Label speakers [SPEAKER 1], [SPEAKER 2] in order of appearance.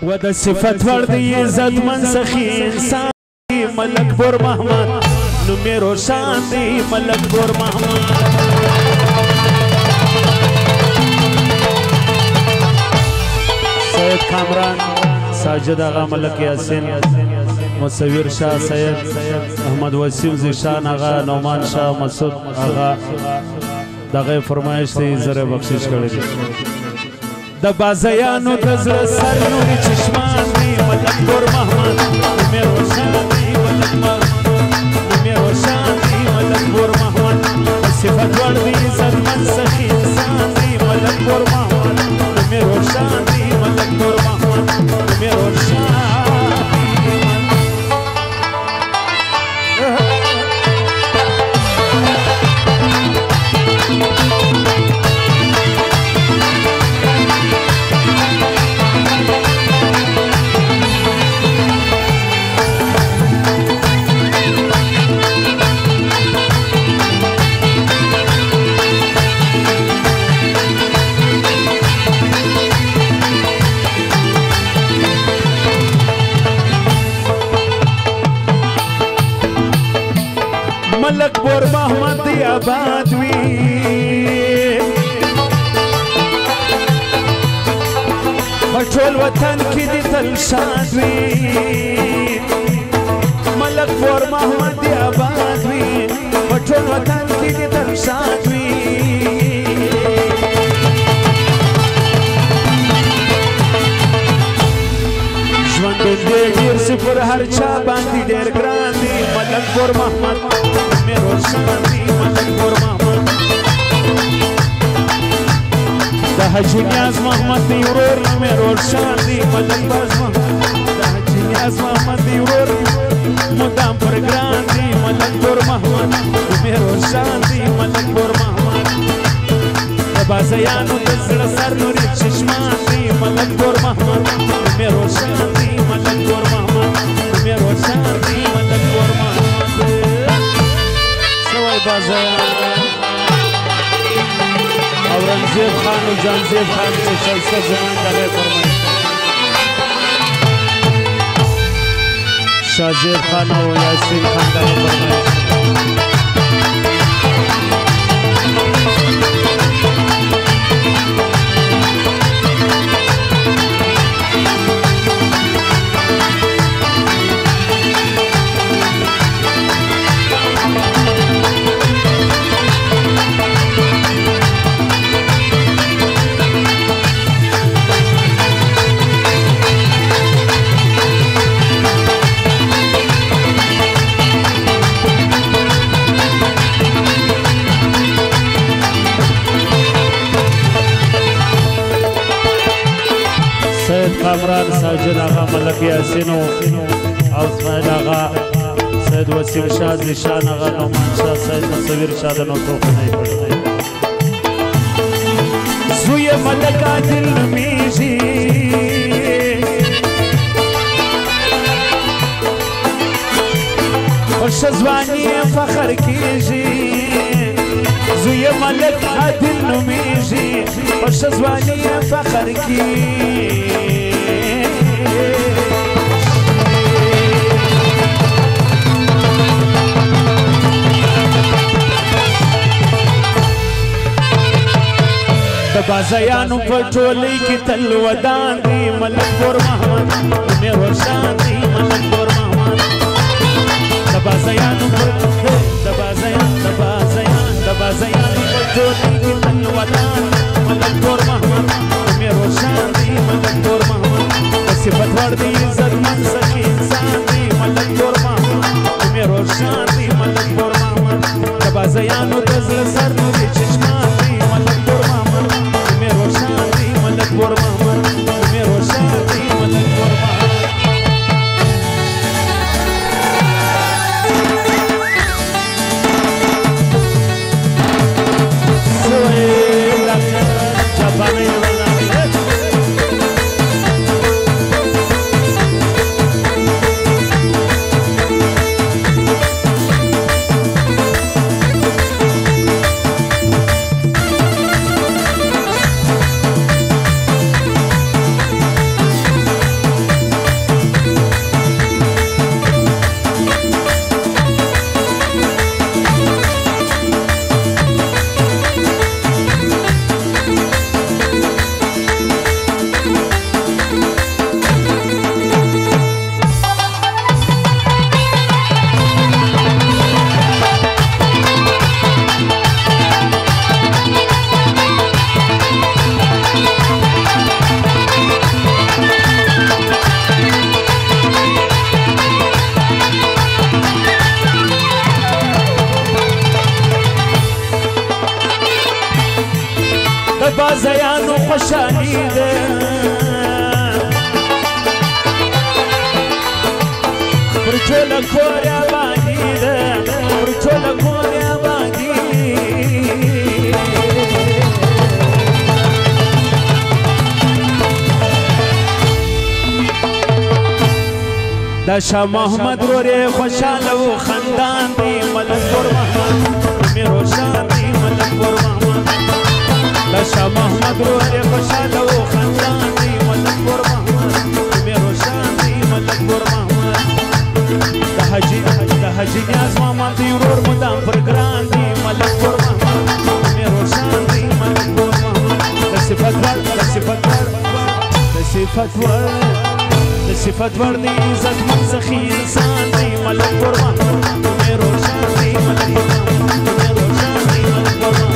[SPEAKER 1] و د صفت ورد عزت من سخی انسان دی ملک بور محمد نو میرو شان دی ملک بور محمد سید کامران ساجد آغا ملک یاسین مصور شاہ سید احمد وسیم زیشان آغا نومان شاہ مسعود آغا دغه فرمایش دی زره بخشش کړی دی د بازیانو د زړه سر نوري چشمان دی ملک بور محمد مې روشن دی ملک مې روشن دی ملک بور محمد صفات ور دی عزت من سخی انسان دی ملک بور محمد مې روشن دی ملک بور محمد مې روشن ملک بور محمد دی آباد وی پټول وطن کې دی تل شاد وی ملک بور محمد دی آباد وی پټول وطن کې دی تل شاد وی ژوند دې ډیر صفر هر چا باندې ډیر ګران دی ملک بور محمد مې روشن دی ملک بور محمد د حاجي نیاز محمد دی ورور مې روشن دی ملک باز محمد د حاجي نیاز محمد دی ورور مدام پر ګران دی ملک بور محمد مې روشن دی ملک بور محمد د بازیانو د زړه سر نوري چشمان دی ملک بور محمد مې روشن دی ملک بور محمد مې روشن دی ملک بور محمد اورنگزیب خان و جانزیب خان چه شایسته زمان دغه فرمایش شازیب خان و یاسین خان دغه فرمایش کامران ساجد آغا ملک یاسین او اسماعیل آغا سید وسیم شاہ زیشان آغا نومان شاہ سید مصور شاہ دنو توقنائی پڑھتے زوی ملکا دل نمیجی خوشزوانی فخر کیجی زوی ملکا دل نمیجی خوشزوانی فخر کیجی بازیانو پټولې کې تل ودان دی ملک بور محمد مې روشن دی ملک بور محمد د بازیانو پټولې کې تل ودان ملک بور محمد مې روشن دی ملک بور محمد صفات ور دی عزت من سخی انسان دی ملک بور محمد مې روشن دی ملک بور محمد د بازیانو د زړه سر نوري چشمان دی ملک بور محمد مې روشن دی ملک بور محمد مې روشن دی ملک بور محمد خوشحالي ده پر ټوله کور آبادي ده پر ټوله کور آبادي دا شاه محمد رورې خوشحاله و خندان دی ملک ګور محمد مې روشان دی ملک ګور محمد دا شاه محمد رورې خوشحاله و خندان دی ملک ګور محمد مې روشان دی ملک ګور محمد د حاجي نیاز محمد دی ورور مدام پر ګران دی ملک ګور محمد مې روشان دی ملک ګور محمد د صفت ور د صفت ور دی عزت من سخی انسان دی ملک ګور محمد مې روشان دی ملک ګور محمد مې روشان دی ملک ګور محمد